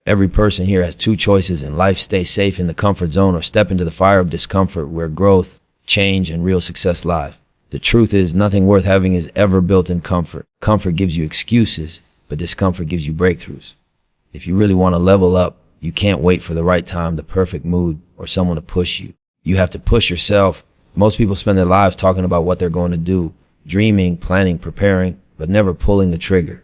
Every person here has two choices in life: stay safe in the comfort zone or step into the fire of discomfort where growth, change, and real success lie. The truth is, nothing worth having is ever built in comfort. Comfort gives you excuses, but discomfort gives you breakthroughs. If you really want to level up, you can't wait for the right time, the perfect mood, or someone to push you. You have to push yourself. Most people spend their lives talking about what they're going to do, dreaming, planning, preparing, but never pulling the trigger.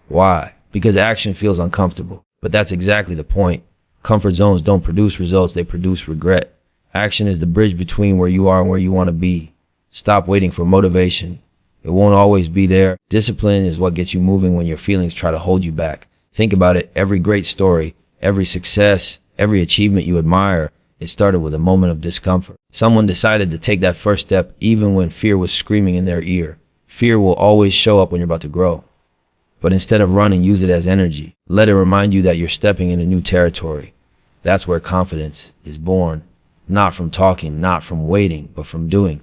Why? Because action feels uncomfortable. But that's exactly the point. Comfort zones don't produce results, they produce regret. Action is the bridge between where you are and where you want to be. Stop waiting for motivation. It won't always be there. Discipline is what gets you moving when your feelings try to hold you back. Think about it. Every great story, every success, every achievement you admire, it started with a moment of discomfort. Someone decided to take that first step even when fear was screaming in their ear. Fear will always show up when you're about to grow. But instead of running, use it as energy. Let it remind you that you're stepping into new territory. That's where confidence is born. Not from talking, not from waiting, but from doing.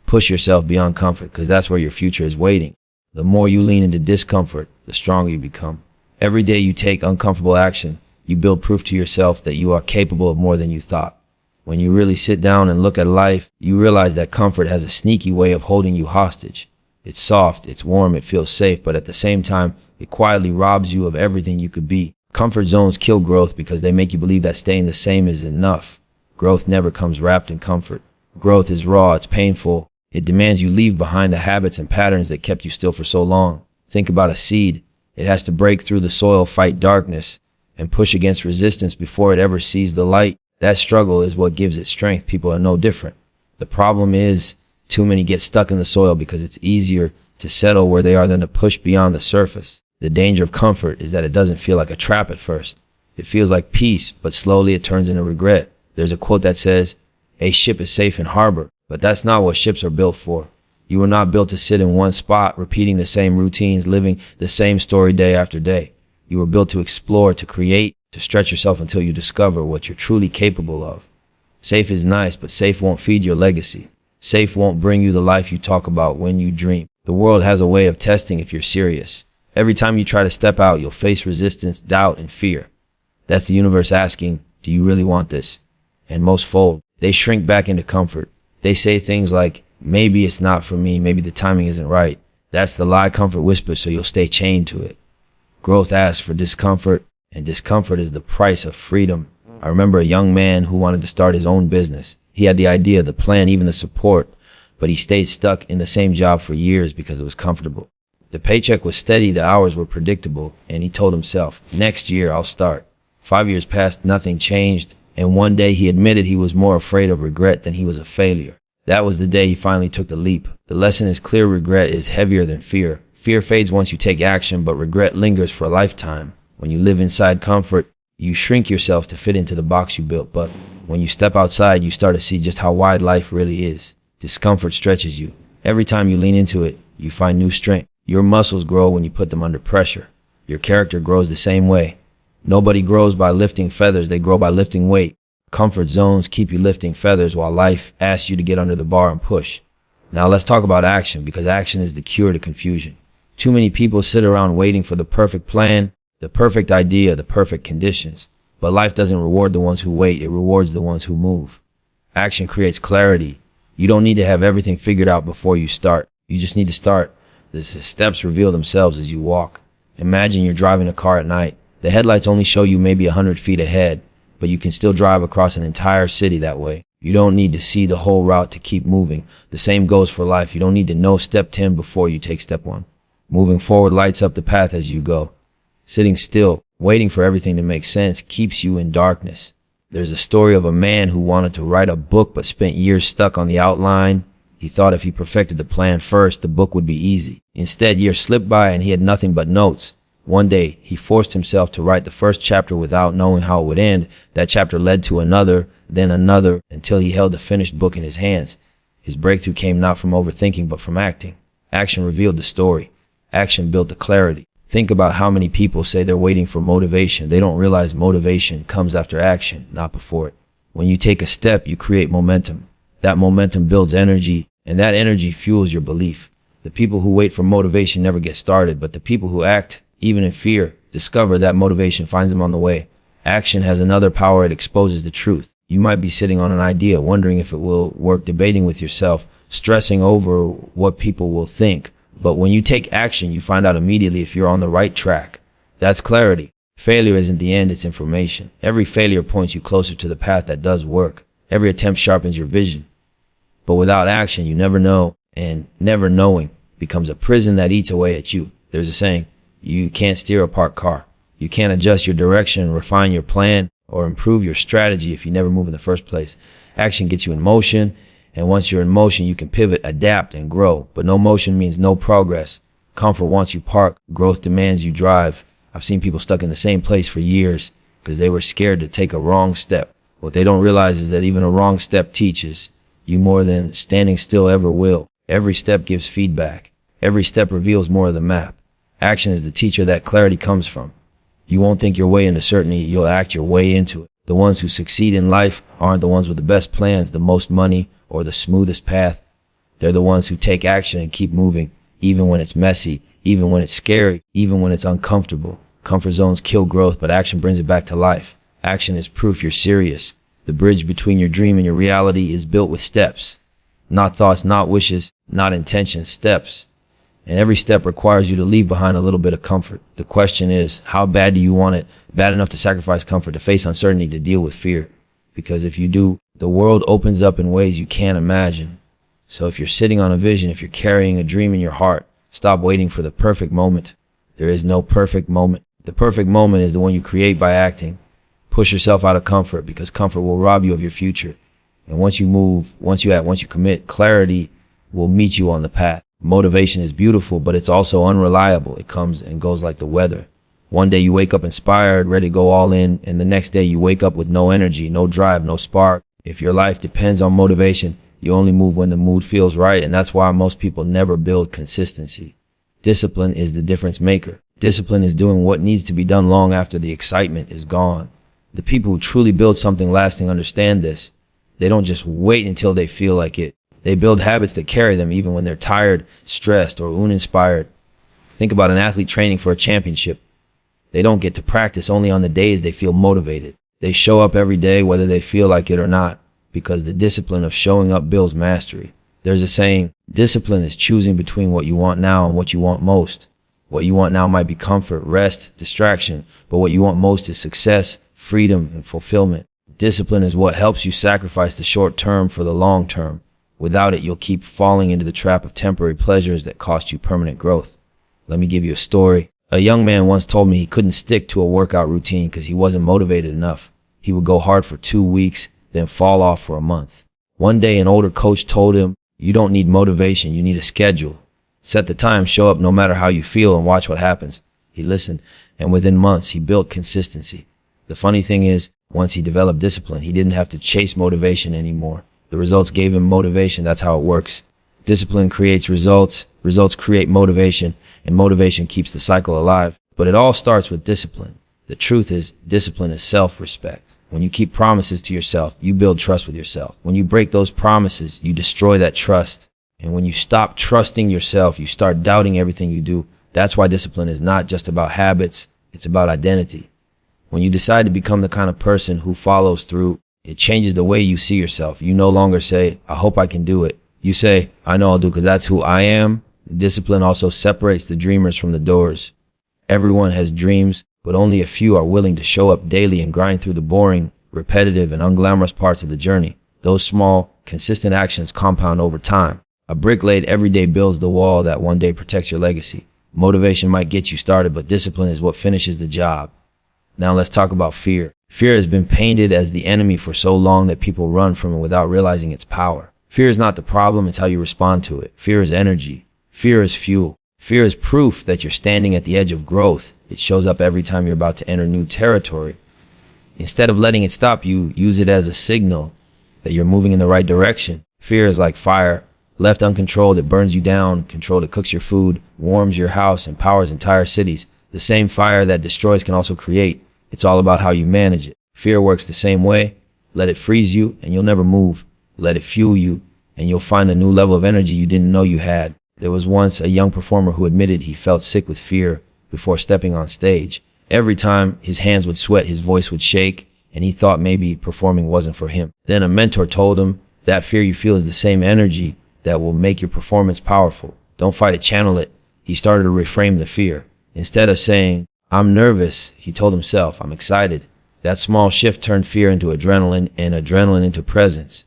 Push yourself beyond comfort, because that's where your future is waiting. The more you lean into discomfort, the stronger you become. Every day you take uncomfortable action, you build proof to yourself that you are capable of more than you thought. When you really sit down and look at life, you realize that comfort has a sneaky way of holding you hostage. It's soft, it's warm, it feels safe, but at the same time, it quietly robs you of everything you could be. Comfort zones kill growth because they make you believe that staying the same is enough. Growth never comes wrapped in comfort. Growth is raw, it's painful. It demands you leave behind the habits and patterns that kept you still for so long. Think about a seed. It has to break through the soil, fight darkness, and push against resistance before it ever sees the light. That struggle is what gives it strength. People are no different. The problem is, too many get stuck in the soil because it's easier to settle where they are than to push beyond the surface. The danger of comfort is that it doesn't feel like a trap at first. It feels like peace, but slowly it turns into regret. There's a quote that says, "A ship is safe in harbor," but that's not what ships are built for. You were not built to sit in one spot, repeating the same routines, living the same story day after day. You were built to explore, to create, to stretch yourself until you discover what you're truly capable of. Safe is nice, but safe won't feed your legacy. Safe won't bring you the life you talk about when you dream. The world has a way of testing if you're serious. Every time you try to step out, you'll face resistance, doubt, and fear. That's the universe asking, do you really want this? And most fold. They shrink back into comfort. They say things like, maybe it's not for me, maybe the timing isn't right. That's the lie comfort whispers, so you'll stay chained to it. Growth asks for discomfort, and discomfort is the price of freedom. I remember a young man who wanted to start his own business. He had the idea, the plan, even the support, but he stayed stuck in the same job for years because it was comfortable. The paycheck was steady, the hours were predictable, and he told himself, next year I'll start. 5 years passed, nothing changed, and one day he admitted he was more afraid of regret than he was a failure. That was the day he finally took the leap. The lesson is clear: regret is heavier than fear. Fear fades once you take action, but regret lingers for a lifetime. When you live inside comfort, you shrink yourself to fit into the box you built, but when you step outside, you start to see just how wide life really is. Discomfort stretches you. Every time you lean into it, you find new strength. Your muscles grow when you put them under pressure. Your character grows the same way. Nobody grows by lifting feathers, they grow by lifting weight. Comfort zones keep you lifting feathers while life asks you to get under the bar and push. Now let's talk about action, because action is the cure to confusion. Too many people sit around waiting for the perfect plan, the perfect idea, the perfect conditions. But life doesn't reward the ones who wait, it rewards the ones who move. Action creates clarity. You don't need to have everything figured out before you start. You just need to start. The steps reveal themselves as you walk. Imagine you're driving a car at night. The headlights only show you maybe 100 feet ahead, but you can still drive across an entire city that way. You don't need to see the whole route to keep moving. The same goes for life. You don't need to know step 10 before you take step 1. Moving forward lights up the path as you go. Sitting still, waiting for everything to make sense, keeps you in darkness. There's a story of a man who wanted to write a book but spent years stuck on the outline. He thought if he perfected the plan first, the book would be easy. Instead, years slipped by and he had nothing but notes. One day, he forced himself to write the first chapter without knowing how it would end. That chapter led to another, then another, until he held the finished book in his hands. His breakthrough came not from overthinking, but from acting. Action revealed the story. Action built the clarity. Think about how many people say they're waiting for motivation. They don't realize motivation comes after action, not before it. When you take a step, you create momentum. That momentum builds energy, and that energy fuels your belief. The people who wait for motivation never get started, but the people who act, even in fear, discover that motivation finds them on the way. Action has another power. It exposes the truth. You might be sitting on an idea, wondering if it will work, debating with yourself, stressing over what people will think. But when you take action, you find out immediately if you're on the right track. That's clarity. Failure isn't the end, it's information. Every failure points you closer to the path that does work. Every attempt sharpens your vision. But without action, you never know, and never knowing becomes a prison that eats away at you. There's a saying, you can't steer a parked car. You can't adjust your direction, refine your plan, or improve your strategy if you never move in the first place. Action gets you in motion, and once you're in motion, you can pivot, adapt, and grow. But no motion means no progress. Comfort wants you parked. Growth demands you drive. I've seen people stuck in the same place for years because they were scared to take a wrong step. What they don't realize is that even a wrong step teaches you more than standing still ever will. Every step gives feedback. Every step reveals more of the map. Action is the teacher that clarity comes from. You won't think your way into certainty, you'll act your way into it. The ones who succeed in life aren't the ones with the best plans, the most money, or the smoothest path. They're the ones who take action and keep moving, even when it's messy, even when it's scary, even when it's uncomfortable. Comfort zones kill growth, but action brings it back to life. Action is proof you're serious. The bridge between your dream and your reality is built with steps. Not thoughts, not wishes, not intentions, steps. And every step requires you to leave behind a little bit of comfort. The question is, how bad do you want it? Bad enough to sacrifice comfort, to face uncertainty, to deal with fear. Because if you do, the world opens up in ways you can't imagine. So if you're sitting on a vision, if you're carrying a dream in your heart, stop waiting for the perfect moment. There is no perfect moment. The perfect moment is the one you create by acting. Push yourself out of comfort, because comfort will rob you of your future. And once you move, once you act, once you commit, clarity will meet you on the path. Motivation is beautiful, but it's also unreliable. It comes and goes like the weather. One day you wake up inspired, ready to go all in, and the next day you wake up with no energy, no drive, no spark. If your life depends on motivation, you only move when the mood feels right, and that's why most people never build consistency. Discipline is the difference maker. Discipline is doing what needs to be done long after the excitement is gone. The people who truly build something lasting understand this. They don't just wait until they feel like it. They build habits that carry them even when they're tired, stressed, or uninspired. Think about an athlete training for a championship. They don't get to practice only on the days they feel motivated. They show up every day whether they feel like it or not, because the discipline of showing up builds mastery. There's a saying, discipline is choosing between what you want now and what you want most. What you want now might be comfort, rest, distraction, but what you want most is success, freedom, and fulfillment. Discipline is what helps you sacrifice the short term for the long term. Without it, you'll keep falling into the trap of temporary pleasures that cost you permanent growth. Let me give you a story. A young man once told me he couldn't stick to a workout routine because he wasn't motivated enough. He would go hard for 2 weeks, then fall off for a month. One day, an older coach told him, "You don't need motivation, you need a schedule. Set the time, show up no matter how you feel, and watch what happens." He listened, and within months, he built consistency. The funny thing is, once he developed discipline, he didn't have to chase motivation anymore. The results gave him motivation. That's how it works. Discipline creates results, results create motivation, and motivation keeps the cycle alive. But it all starts with discipline. The truth is, discipline is self-respect. When you keep promises to yourself, you build trust with yourself. When you break those promises, you destroy that trust. And when you stop trusting yourself, you start doubting everything you do. That's why discipline is not just about habits, it's about identity. When you decide to become the kind of person who follows through, it changes the way you see yourself. You no longer say, "I hope I can do it." You say, "I know I'll do," because that's who I am. Discipline also separates the dreamers from the doers. Everyone has dreams, but only a few are willing to show up daily and grind through the boring, repetitive, and unglamorous parts of the journey. Those small, consistent actions compound over time. A brick laid every day builds the wall that one day protects your legacy. Motivation might get you started, but discipline is what finishes the job. Now let's talk about fear. Fear has been painted as the enemy for so long that people run from it without realizing its power. Fear is not the problem, it's how you respond to it. Fear is energy. Fear is fuel. Fear is proof that you're standing at the edge of growth. It shows up every time you're about to enter new territory. Instead of letting it stop you, use it as a signal that you're moving in the right direction. Fear is like fire. Left uncontrolled, it burns you down. Controlled, it cooks your food, warms your house, and powers entire cities. The same fire that destroys can also create. It's all about how you manage it. Fear works the same way. Let it freeze you, and you'll never move. Let it fuel you, and you'll find a new level of energy you didn't know you had. There was once a young performer who admitted he felt sick with fear before stepping on stage. Every time his hands would sweat, his voice would shake, and he thought maybe performing wasn't for him. Then a mentor told him, that fear you feel is the same energy that will make your performance powerful. Don't fight it, channel it. He started to reframe the fear. Instead of saying, I'm nervous, he told himself, I'm excited. That small shift turned fear into adrenaline and adrenaline into presence.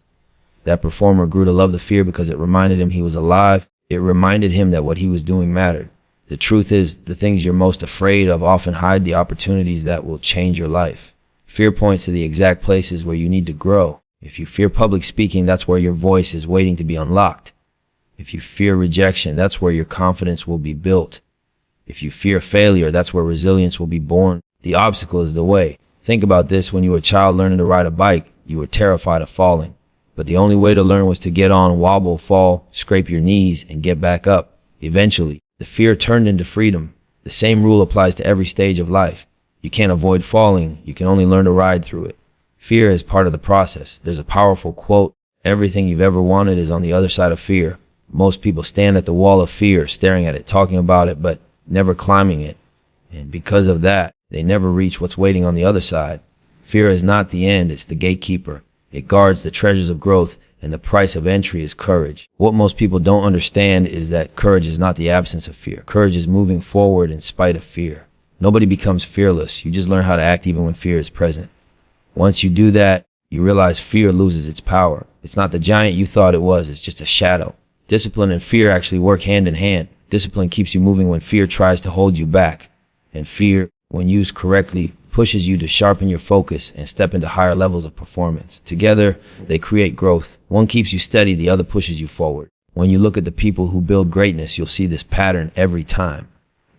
That performer grew to love the fear because it reminded him he was alive. It reminded him that what he was doing mattered. The truth is, the things you're most afraid of often hide the opportunities that will change your life. Fear points to the exact places where you need to grow. If you fear public speaking, that's where your voice is waiting to be unlocked. If you fear rejection, that's where your confidence will be built. If you fear failure, that's where resilience will be born. The obstacle is the way. Think about this: when you were a child learning to ride a bike, you were terrified of falling. But the only way to learn was to get on, wobble, fall, scrape your knees, and get back up. Eventually, the fear turned into freedom. The same rule applies to every stage of life. You can't avoid falling. You can only learn to ride through it. Fear is part of the process. There's a powerful quote: everything you've ever wanted is on the other side of fear. Most people stand at the wall of fear, staring at it, talking about it, but never climbing it. And because of that, they never reach what's waiting on the other side. Fear is not the end, it's the gatekeeper. It guards the treasures of growth, and the price of entry is courage. What most people don't understand is that courage is not the absence of fear. Courage is moving forward in spite of fear. Nobody becomes fearless. You just learn how to act even when fear is present. Once you do that, you realize fear loses its power. It's not the giant you thought it was, it's just a shadow. Discipline and fear actually work hand in hand. Discipline keeps you moving when fear tries to hold you back. And fear, when used correctly, pushes you to sharpen your focus and step into higher levels of performance. Together, they create growth. One keeps you steady, the other pushes you forward. When you look at the people who build greatness, you'll see this pattern every time.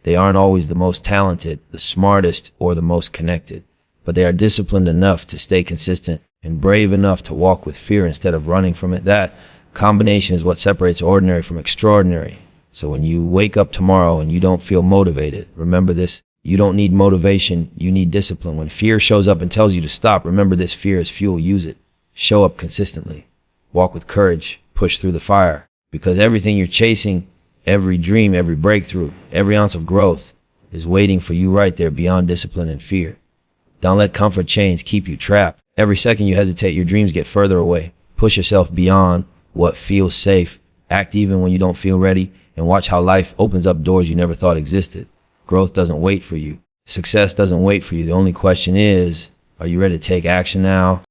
They aren't always the most talented, the smartest, or the most connected, but they are disciplined enough to stay consistent and brave enough to walk with fear instead of running from it. That combination is what separates ordinary from extraordinary. So when you wake up tomorrow and you don't feel motivated, remember this: you don't need motivation, you need discipline. When fear shows up and tells you to stop, remember this: fear is fuel, use it. Show up consistently. Walk with courage, push through the fire. Because everything you're chasing, every dream, every breakthrough, every ounce of growth is waiting for you right there beyond discipline and fear. Don't let comfort chains keep you trapped. Every second you hesitate, your dreams get further away. Push yourself beyond what feels safe. Act even when you don't feel ready, and watch how life opens up doors you never thought existed. Growth doesn't wait for you. Success doesn't wait for you. The only question is, are you ready to take action now?